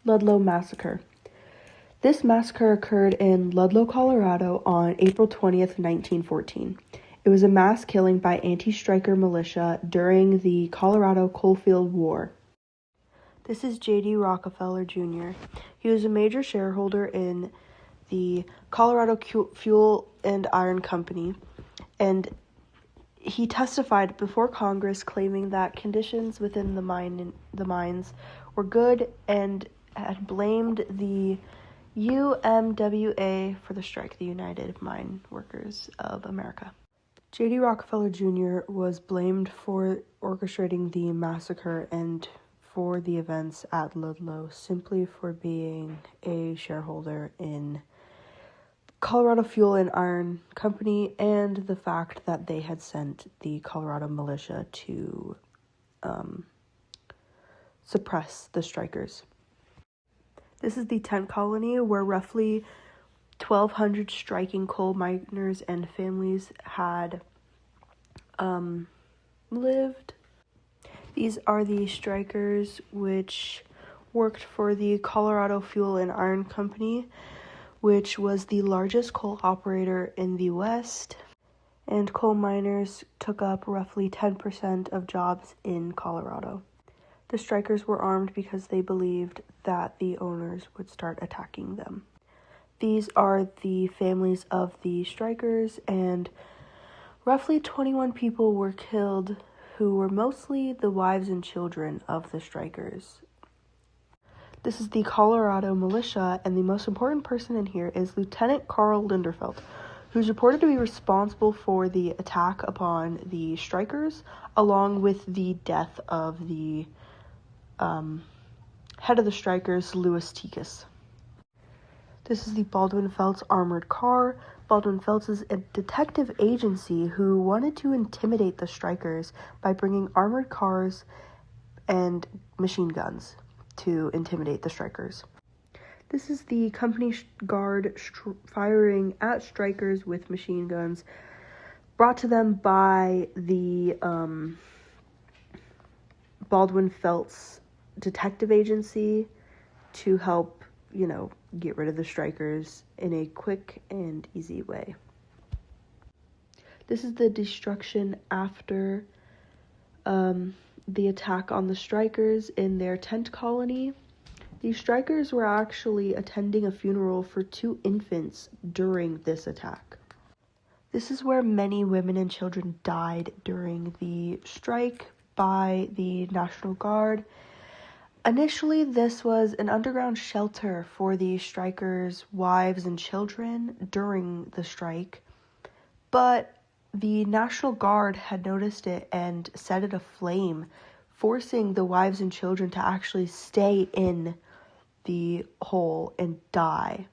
Ludlow Massacre. This massacre occurred in Ludlow, Colorado on April 20th, 1914. It was a mass killing by anti-striker militia during the Colorado Coalfield War. This is J.D. Rockefeller Jr. He was a major shareholder in the Colorado Fuel and Iron Company, and he testified before Congress claiming that conditions within the mines were good and had blamed the UMWA for the strike, the United Mine Workers of America. J.D. Rockefeller Jr. was blamed for orchestrating the massacre and for the events at Ludlow simply for being a shareholder in Colorado Fuel and Iron Company and the fact that they had sent the Colorado militia to suppress the strikers. This is the tent colony where roughly 1,200 striking coal miners and families had lived. These are the strikers which worked for the Colorado Fuel and Iron Company, which was the largest coal operator in the West, and coal miners took up roughly 10% of jobs in Colorado. The strikers were armed because they believed that the owners would start attacking them. These are the families of the strikers, and roughly 21 people were killed who were mostly the wives and children of the strikers. This is the Colorado militia, and the most important person in here is Lieutenant Carl Linderfelt, who's reported to be responsible for the attack upon the strikers, along with the death of the head of the strikers, Louis Tikas. This is the Baldwin Felts armored car. Baldwin Felts is a detective agency who wanted to intimidate the strikers by bringing armored cars and machine guns to intimidate the strikers. This is the company guard firing at strikers with machine guns, brought to them by the Baldwin Felts detective agency to help, get rid of the strikers in a quick and easy way. This is the destruction after the attack on the strikers in their tent colony. The strikers were actually attending a funeral for 2 infants during this attack. This is where many women and children died during the strike by the National Guard. Initially, this was an underground shelter for the strikers' wives and children during the strike, but the National Guard had noticed it and set it aflame, forcing the wives and children to actually stay in the hole and die.